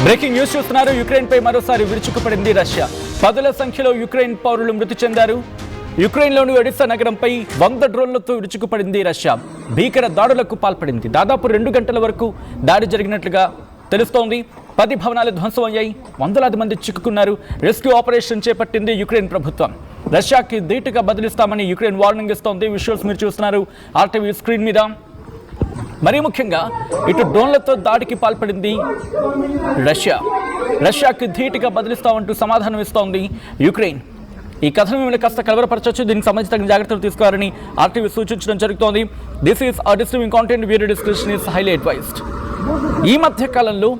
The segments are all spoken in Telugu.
బ్రేకింగ్ న్యూస్ చూస్తున్నారు. యుక్రెయిన్ పై మరోసారి విరుచుకుపడింది రష్యా. పదుల సంఖ్యలో యుక్రెయిన్ పౌరులు మృతి చెందారు. యుక్రెయిన్లోని ఒడిశా నగరంపై 100 డ్రోన్లతో విరుచుకుపడింది రష్యా. భీకర దాడులకు పాల్పడింది. దాదాపు 2 గంటల వరకు దాడి జరిగినట్లుగా తెలుస్తోంది. 10 భవనాలు ధ్వంసమయ్యాయి. వందలాది మంది చిక్కుకున్నారు. రెస్క్యూ ఆపరేషన్ చేపట్టింది యుక్రెయిన్ ప్రభుత్వం. రష్యాకి ధీటుగా బదిలిస్తామని యుక్రెయిన్ వార్నింగ్ ఇస్తోంది. విజువల్స్ మీరు చూస్తున్నారు ఆర్టీవీ స్క్రీన్ మీద. మరీ ముఖ్యంగా ఇటు డ్రోన్లతో దాడికి పాల్పడింది రష్యాకి ధీటుగా బదిలిస్తామంటూ సమాధానం ఇస్తోంది యుక్రెయిన్. ఈ కథను మిమ్మల్ని కాస్త కలవరపరచవచ్చు. దీనికి సంబంధించి తగిన జాగ్రత్తలు తీసుకోవాలని ఆర్టీవీ సూచించడం జరుగుతోంది. This is a disturbing content. Video description is highly advised. ఈ మధ్య కాలంలో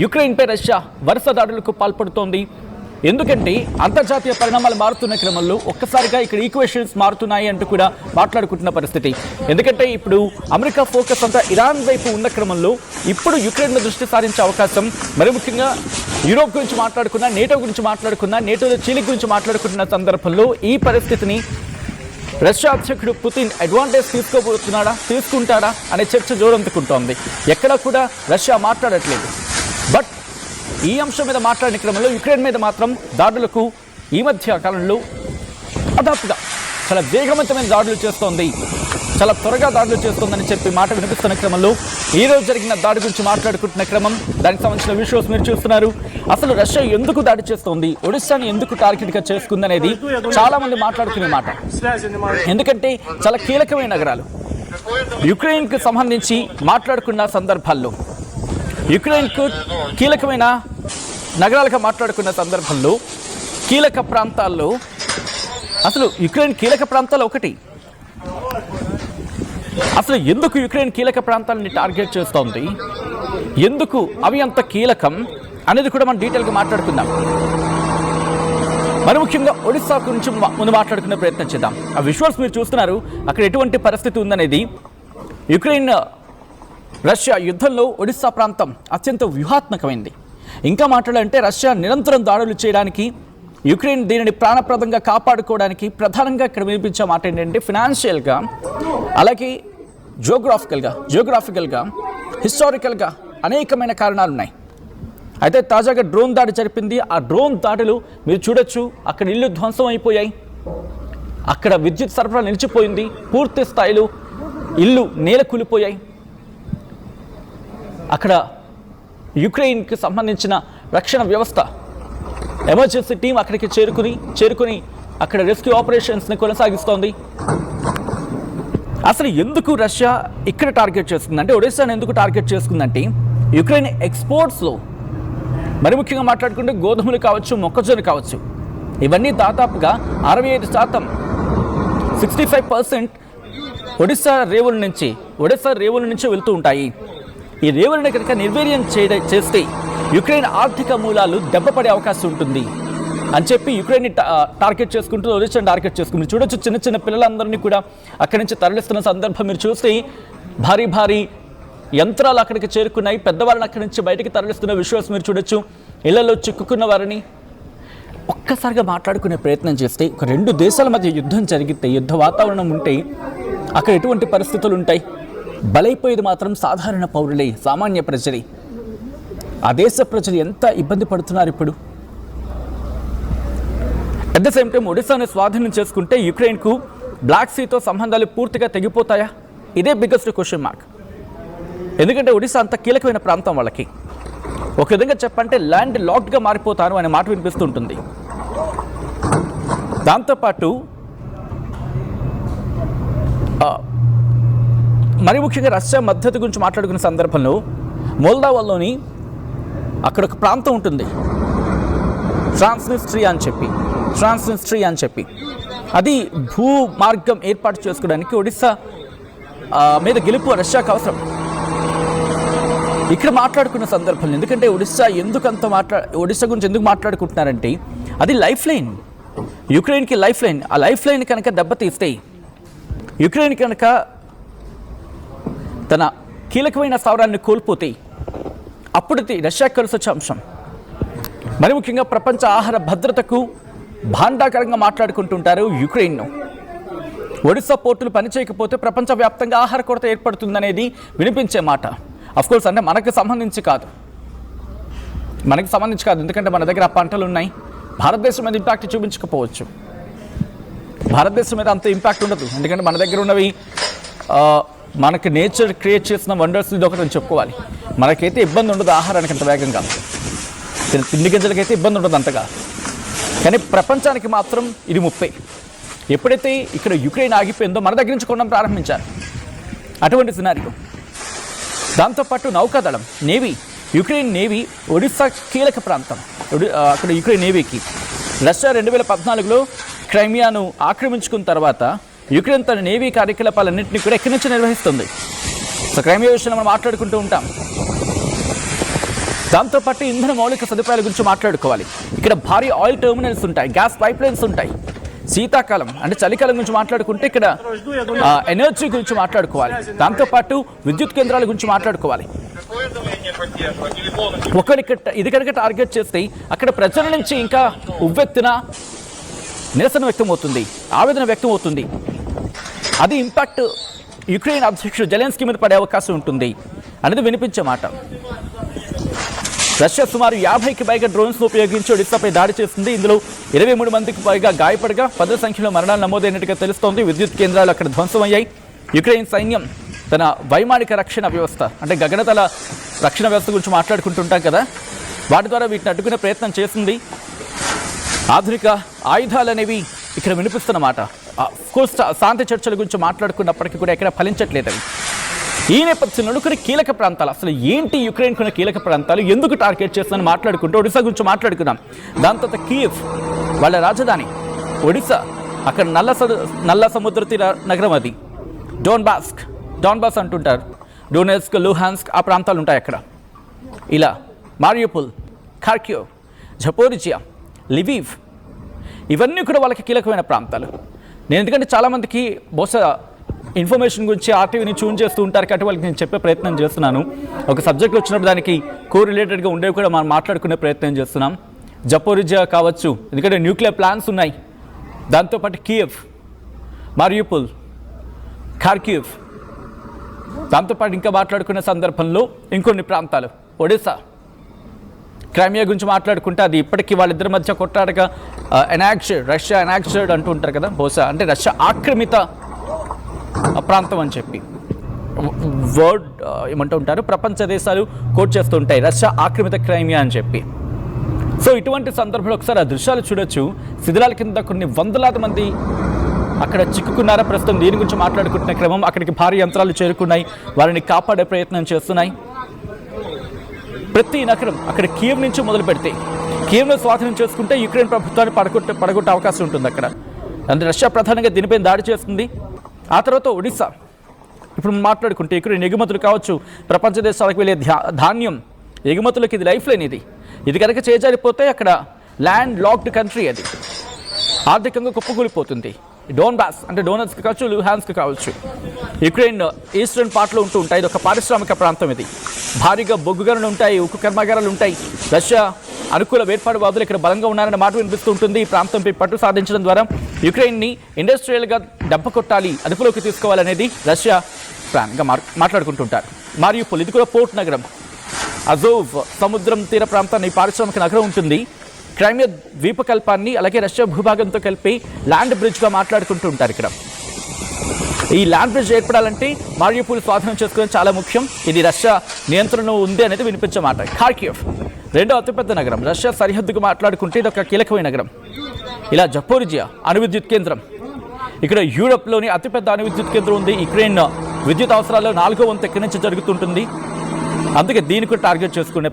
యుక్రెయిన్పై రష్యా వరుస దాడులకు పాల్పడుతోంది. ఎందుకంటే అంతర్జాతీయ పరిణామాలు మారుతున్న క్రమంలో ఒక్కసారిగా ఇక్కడ ఈక్వేషన్స్ మారుతున్నాయి అంటూ కూడా మాట్లాడుకుంటున్న పరిస్థితి. ఎందుకంటే ఇప్పుడు అమెరికా ఫోకస్ అంతా ఇరాన్ వైపు ఉన్న క్రమంలో ఇప్పుడు యుక్రెయిన్లో దృష్టి సారించే అవకాశం, మరి ముఖ్యంగా యూరోప్ గురించి మాట్లాడుకున్నా, నేటో గురించి మాట్లాడుకున్నా, నేటోలో చీలి గురించి మాట్లాడుకుంటున్న సందర్భంలో ఈ పరిస్థితిని రష్యా అధ్యక్షుడు పుతిన్ అడ్వాంటేజ్ తీసుకుంటాడా అనే చర్చ జోరందుకుంటోంది. ఎక్కడా కూడా రష్యా మాట్లాడట్లేదు. బట్ ఈ అంశం మీద మాట్లాడిన క్రమంలో యుక్రెయిన్ మీద మాత్రం దాడులకు ఈ మధ్య కాలంలో దాదాపుగా చాలా వేగవంతమైన దాడులు చేస్తోంది, చాలా త్వరగా దాడులు చేస్తోందని చెప్పి మాట వినిపిస్తున్న క్రమంలో ఈ రోజు జరిగిన దాడి గురించి మాట్లాడుకుంటున్న క్రమం, దానికి సంబంధించిన విజువల్స్ మీరు చూస్తున్నారు. అసలు రష్యా ఎందుకు దాడి చేస్తోంది, ఒడిశాని ఎందుకు టార్గెట్గా చేసుకుందనేది చాలా మంది మాట్లాడుకునే మాట. ఎందుకంటే చాలా కీలకమైన నగరాలు యుక్రెయిన్కి సంబంధించి మాట్లాడుకున్న సందర్భాల్లో, యుక్రెయిన్కు కీలకమైన నగరాలుగా మాట్లాడుకున్న సందర్భంలో కీలక ప్రాంతాల్లో, అసలు యుక్రెయిన్ కీలక ప్రాంతాలు ఒకటి, అసలు ఎందుకు యుక్రెయిన్ కీలక ప్రాంతాలని టార్గెట్ చేస్తోంది, ఎందుకు అవి అంత కీలకం అనేది కూడా మనం డీటెయిల్గా మాట్లాడుకుందాం. మరి ముఖ్యంగా ఒడిశా గురించి ముందు మాట్లాడుకునే ప్రయత్నం చేద్దాం. ఆ విజువల్స్ మీరు చూస్తున్నారు. అక్కడ ఎటువంటి పరిస్థితి ఉందనేది. యుక్రెయిన్ రష్యా యుద్ధంలో ఒడిశా ప్రాంతం అత్యంత వ్యూహాత్మకమైంది. ఇంకా మాట్లాడాలంటే రష్యా నిరంతరం దాడులు చేయడానికి, యుక్రెయిన్ దీనిని ప్రాణప్రదంగా కాపాడుకోవడానికి ప్రధానంగా ఇక్కడ వినిపించే మాట ఏంటంటే ఫినాన్షియల్గా, అలాగే జియోగ్రాఫికల్గా, హిస్టారికల్గా అనేకమైన కారణాలు ఉన్నాయి. అయితే తాజాగా డ్రోన్ దాడి జరిపింది. ఆ డ్రోన్ దాడులు మీరు చూడొచ్చు. అక్కడ ఇల్లు ధ్వంసం అయిపోయాయి, అక్కడ విద్యుత్ సరఫరా నిలిచిపోయింది, పూర్తి స్థాయిలో ఇల్లు నేల కూలిపోయాయి. అక్కడ యుక్రెయిన్కి సంబంధించిన రక్షణ వ్యవస్థ ఎమర్జెన్సీ టీం అక్కడికి చేరుకుని అక్కడ రెస్క్యూ ఆపరేషన్స్ని కొనసాగిస్తోంది. అసలు ఎందుకు రష్యా ఇక్కడ టార్గెట్ చేస్తుందంటే, ఒడిశాను ఎందుకు టార్గెట్ చేసుకుందంటే, యుక్రెయిన్ ఎక్స్పోర్ట్స్లో మరి ముఖ్యంగా మాట్లాడుకుంటే గోధుమలు కావచ్చు, మొక్కజొన్న కావచ్చు, ఇవన్నీ దాదాపుగా 65%, 65% ఒడిశా రేవుల నుంచి వెళ్తూ ఉంటాయి. ఈ రేవులను కనుక నిర్వీర్యం చేస్తే యుక్రెయిన్ ఆర్థిక మూలాలు దెబ్బపడే అవకాశం ఉంటుంది అని చెప్పి యుక్రెయిన్ టార్గెట్ చేసుకుంటూ ఒడిశాను టార్గెట్ చేసుకుంటుంది. చూడొచ్చు, చిన్న చిన్న పిల్లలందరినీ కూడా అక్కడి నుంచి తరలిస్తున్న సందర్భం మీరు చూస్తే భారీ యంత్రాలు అక్కడికి చేరుకున్నాయి. పెద్దవాళ్ళని అక్కడి నుంచి బయటికి తరలిస్తున్న విజువల్స్ మీరు చూడొచ్చు. ఇళ్లలో చిక్కుకున్న వారిని ఒక్కసారిగా మాట్లాడుకునే ప్రయత్నం చేస్తే, ఒక 2 దేశాల మధ్య యుద్ధం జరిగితే, యుద్ధ వాతావరణం ఉంటే అక్కడ ఎటువంటి పరిస్థితులు ఉంటాయి? బలైపోయేది మాత్రం సాధారణ పౌరులే, సామాన్య ప్రజలే. ఆ దేశ ప్రజలు ఎంత ఇబ్బంది పడుతున్నారు ఇప్పుడు. అట్ ద సేమ్ టైం ఒడిశాను స్వాధీనం చేసుకుంటే యుక్రెయిన్కు బ్లాక్ సీతో సంబంధాలు పూర్తిగా తెగిపోతాయా? ఇదే బిగ్గెస్ట్ క్వశ్చన్ మార్క్. ఎందుకంటే ఒడిశా అంత కీలకమైన ప్రాంతం వాళ్ళకి. ఒక విధంగా చెప్పంటే ల్యాండ్ లాక్డ్గా మారిపోతారు అనే మాట వినిపిస్తుంటుంది. దాంతోపాటు మరి ముఖ్యంగా రష్యా మద్దతు గురించి మాట్లాడుకునే సందర్భంలో మోల్దావాలోని అక్కడ ఒక ప్రాంతం ఉంటుంది, ట్రాన్స్నిస్ట్రియా అని చెప్పి అది భూ మార్గం ఏర్పాటు చేసుకోవడానికి ఒడిశా మీద గెలుపు రష్యాకు అవసరం. ఇక్కడ మాట్లాడుకున్న సందర్భంలో, ఎందుకంటే ఒడిశా గురించి ఎందుకు మాట్లాడుకుంటున్నారంటే అది లైఫ్ లైన్, యుక్రెయిన్కి లైఫ్ లైన్. ఆ లైఫ్ లైన్ కనుక దెబ్బతీస్తే, యుక్రెయిన్ కనుక తన కీలకమైన స్థావరాన్ని కోల్పోతే అప్పుడు రష్యా కలిసి వచ్చే అంశం. మరి ముఖ్యంగా ప్రపంచ ఆహార భద్రతకు భాండాకరంగా మాట్లాడుకుంటుంటారు యుక్రెయిన్ను. ఒడిశా పోర్టులు పనిచేయకపోతే ప్రపంచవ్యాప్తంగా ఆహార కొరత ఏర్పడుతుందనేది వినిపించే మాట. అఫ్కోర్స్ అంటే మనకు సంబంధించి కాదు, మనకి సంబంధించి కాదు, ఎందుకంటే మన దగ్గర ఆ పంటలు ఉన్నాయి. భారతదేశం మీద ఇంపాక్ట్ చూపించకపోవచ్చు, భారతదేశం మీద అంత ఇంపాక్ట్ ఉండదు, ఎందుకంటే మన దగ్గర ఉన్నవి మనకి నేచర్ క్రియేట్ చేసిన వండర్స్ ఇది ఒకటి చెప్పుకోవాలి. మనకైతే ఇబ్బంది ఉండదు ఆహారానికి అంత వేగంగా, తిండి గింజలకైతే ఇబ్బంది ఉండదు అంతగా. కానీ ప్రపంచానికి మాత్రం ఇది ముప్పై. ఎప్పుడైతే ఇక్కడ యుక్రెయిన్ ఆగిపోయిందో మన దగ్గర నుంచి కొనడం ప్రారంభించారు, అటువంటి సినారియో. దాంతోపాటు నౌకాదళం, నేవీ, యుక్రెయిన్ నేవీ ఒడిశా కీలక ప్రాంతం. అక్కడ యుక్రెయిన్ నేవీకి రష్యా 2014లో క్రైమియాను ఆక్రమించుకున్న తర్వాత యుక్రెయిన్ తన నేవీ కార్యకలాపాలన్నింటినీ కూడా ఎక్కడి నుంచి నిర్వహిస్తుంది. సో క్రైమియా విషయంలో మనం మాట్లాడుకుంటూ ఉంటాం. దాంతోపాటు ఇంధన మౌలిక సదుపాయాల గురించి మాట్లాడుకోవాలి. ఇక్కడ భారీ ఆయిల్ టెర్మినల్స్ ఉంటాయి, గ్యాస్ పైప్ లైన్స్ ఉంటాయి. శీతాకాలం అంటే చలికాలం గురించి మాట్లాడుకుంటే ఇక్కడ ఎనర్జీ గురించి మాట్లాడుకోవాలి. దాంతోపాటు విద్యుత్ కేంద్రాల గురించి మాట్లాడుకోవాలి. ఇది కనుక టార్గెట్ చేస్తే అక్కడ ప్రజల నుంచి ఇంకా ఉవ్వెత్తున నిరసన వ్యక్తమవుతుంది, ఆవేదన వ్యక్తమవుతుంది. అది ఇంపాక్ట్ యుక్రెయిన్ అధ్యక్షుడు జెలెన్స్కీ మీద పడే అవకాశం ఉంటుంది అనేది వినిపించే మాట. రష్యా సుమారు 50కి పైగా డ్రోన్స్ను ఉపయోగించి ఒడిశాపై దాడి చేసింది. ఇందులో 23 మందికి పైగా గాయపడగా 10 సంఖ్యలో మరణాలు నమోదైనట్టుగా తెలుస్తోంది. విద్యుత్ కేంద్రాలు అక్కడ ధ్వంసమయ్యాయి. యుక్రెయిన్ సైన్యం తన వైమానిక రక్షణ వ్యవస్థ అంటే గగనతల రక్షణ వ్యవస్థ గురించి మాట్లాడుకుంటుంటాం కదా, వాటి ద్వారా వీటిని అడ్డుకునే ప్రయత్నం చేసింది. ఆధునిక ఆయుధాలు అనేవి ఇక్కడ వినిపిస్తున్నమాట. కోర్స్ శాంతి చర్చల గురించి మాట్లాడుకున్నప్పటికీ కూడా ఎక్కడ ఫలించట్లేదు అవి. ఈ నేపథ్యంలో కొన్ని కీలక ప్రాంతాలు, అసలు ఏంటి యుక్రెయిన్ కొన్ని కీలక ప్రాంతాలు, ఎందుకు టార్గెట్ చేస్తుందని మాట్లాడుకుంటూ ఒడిశా గురించి మాట్లాడుకున్నాం. దాని తర్వాత కీవ్ వాళ్ళ రాజధాని ఒడిశా, అక్కడ నల్ల సముద్ర తీర నగరం అది. డోన్బాస్ అంటుంటారు, డోనెట్స్క్, లుహాన్స్క్ ఆ ప్రాంతాలు ఉంటాయి అక్కడ. ఇలా మారియోపోల్, ఖార్కివ్, జపోరిజియా, లివివ్ ఇవన్నీ కూడా వాళ్ళకి కీలకమైన ప్రాంతాలు. నేను ఎందుకంటే చాలామందికి బహుశా ఇన్ఫర్మేషన్ గురించి ఆర్టీవీని ట్యూన్ చేస్తూ ఉంటారు కాబట్టి వాళ్ళకి నేను చెప్పే ప్రయత్నం చేస్తున్నాను. ఒక సబ్జెక్ట్ వచ్చినప్పుడు దానికి కోరిలేటెడ్గా ఉండేవి కూడా మనం మాట్లాడుకునే ప్రయత్నం చేస్తున్నాం. జపోరిజియా కావచ్చు, ఎందుకంటే న్యూక్లియర్ ప్లాంట్స్ ఉన్నాయి. దాంతోపాటు కియవ్, మారియోపోల్, ఖార్కివ్, దాంతోపాటు ఇంకా మాట్లాడుకునే సందర్భంలో ఇంకొన్ని ప్రాంతాలు ఒడిశా, క్రైమియా గురించి మాట్లాడుకుంటే అది ఇప్పటికీ వాళ్ళిద్దరి మధ్య కొట్లాడగా రష్యా ఎనాక్టెడ్ అంటూ ఉంటారు కదా, బహుశా అంటే రష్యా ఆక్రమిత ప్రాంతం అని చెప్పి వర్డ్ ఏమంటూ ఉంటారు, ప్రపంచ దేశాలు కోట్ చేస్తూ ఉంటాయి రష్యా ఆక్రమిత క్రైమియా అని చెప్పి. సో ఇటువంటి సందర్భంలో ఒకసారి ఆ దృశ్యాలు చూడొచ్చు. శిథిలాల కింద కొన్ని వందలాది మంది అక్కడ చిక్కుకున్నారా. ప్రస్తుతం దీని గురించి మాట్లాడుకుంటున్న క్రమం, అక్కడికి భారీ యంత్రాలు చేరుకున్నాయి, వారిని కాపాడే ప్రయత్నం చేస్తున్నాయి. ప్రతి నగరం అక్కడ కీవ్ నుంచి మొదలు పెడితే కీవ్ను స్వాధీనం చేసుకుంటే యుక్రెయిన్ ప్రభుత్వాన్ని పడగొట్టే అవకాశం ఉంటుంది అక్కడ. అంటే రష్యా ప్రధానంగా దీనిపై దాడి చేస్తుంది. ఆ తర్వాత ఒడిశా, ఇప్పుడు మాట్లాడుకుంటే యుక్రెయిన్ ఎగుమతులు కావచ్చు, ప్రపంచ దేశాలకు వెళ్ళే ధాన్యం ఎగుమతులకు ఇది లైఫ్ లైన్. ఇది కనుక చేజారిపోతే అక్కడ ల్యాండ్ లాక్డ్ కంట్రీ, అది ఆర్థికంగా కుప్పకూలిపోతుంది. డోన్బాస్ అంటే డోనెట్స్క్ కావచ్చు, లుహాన్స్క్ కావచ్చు, యుక్రెయిన్ ఈస్టర్న్ పార్ట్లో ఉంటూ ఉంటాయి. ఇది ఒక పారిశ్రామిక ప్రాంతం. ఇది భారీగా బొగ్గు గనులు ఉంటాయి, ఉక్కు కర్మాగారాలు ఉంటాయి. రష్యా అనుకూల వేర్పాటువాదులు ఇక్కడ బలంగా ఉన్నారన్న మాట వినిపిస్తూ ఉంటుంది. ఈ ప్రాంతంపై పట్టు సాధించడం ద్వారా యుక్రెయిన్ని ఇండస్ట్రియల్గా దెబ్బ కొట్టాలి, అదుపులోకి తీసుకోవాలనేది రష్యా ప్లాన్గా మాట్లాడుకుంటుంటారు. మారియోపోల్ ఇది కూడా పోర్ట్ నగరం. అజోవ్ సముద్రం తీర ప్రాంతాన్ని పారిశ్రామిక నగరం ఉంటుంది. క్రైమియా ద్వీపకల్పాన్ని అలాగే రష్యా భూభాగంతో కలిపి ల్యాండ్ బ్రిడ్జ్గా మాట్లాడుకుంటూ ఉంటారు. ఇక్కడ ఈ ల్యాండ్ బ్రిడ్జ్ ఏర్పడాలంటే మారియోపోల్ స్వాధీనం చేసుకోవడం చాలా ముఖ్యం. ఇది రష్యా నియంత్రణ ఉంది అనేది వినిపించమాట. ఖార్కివ్ రెండో అతిపెద్ద నగరం, రష్యా సరిహద్దుకు మాట్లాడుకుంటే ఇది ఒక కీలకమైన నగరం. ఇలా జపోరిజియా అణు విద్యుత్ కేంద్రం, ఇక్కడ యూరప్లోని అతిపెద్ద అణు విద్యుత్ కేంద్రం ఉంది. యుక్రెయిన్ విద్యుత్ అవసరాల్లో 4వ వంతు ఎక్కడి నుంచి జరుగుతుంటుంది, అందుకే దీన్ని కూడా టార్గెట్ చేసుకునే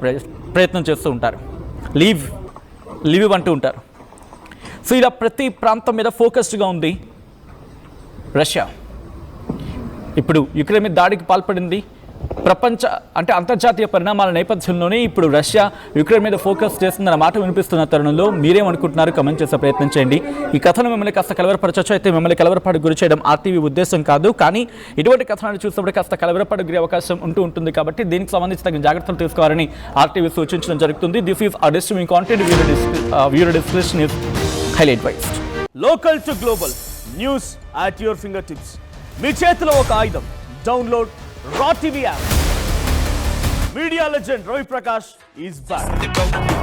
ప్రయత్నం చేస్తూ ఉంటారు. లివివ్ అంటూ ఉంటారు. సో ఇలా ప్రతి ప్రాంతం మీద ఫోకస్డ్గా ఉంది రష్యా. ఇప్పుడు యుక్రెయిన్ మీద దాడికి పాల్పడింది. అంతర్జాతీయ పరిణామాల నేపథ్యంలోనే ఇప్పుడు రష్యా యుక్రెయిన్ మీద ఫోకస్ చేస్తుందన్న మాట వినిపిస్తున్న తరుణంలో మీరేమనుకుంటున్నారు కమెంట్ చేసే ప్రయత్నం చేయండి. ఈ కథను మిమ్మల్ని కాస్త కలవరపరచవచ్చు, అయితే మిమ్మల్ని కలవరపాటు గురి చేయడం ఆర్టీవీ ఉద్దేశం కాదు. కానీ ఇటువంటి కథనాన్ని చూసినప్పుడు కాస్త కలవరపాటు గురి అవకాశం ఉంటుంది కాబట్టి దీనికి సంబంధించి తగిన జాగ్రత్తలు తీసుకోవాలని ఆర్టీవీ సూచించడం జరుగుతుంది. This is a disturbing content. Viewer discretion is highly advised. Local to global news at your fingertips. మీ చేతిలో ఒక ఆయుధం. డౌన్లోడ్ రా TV app. media legend Ravi Prakash is back.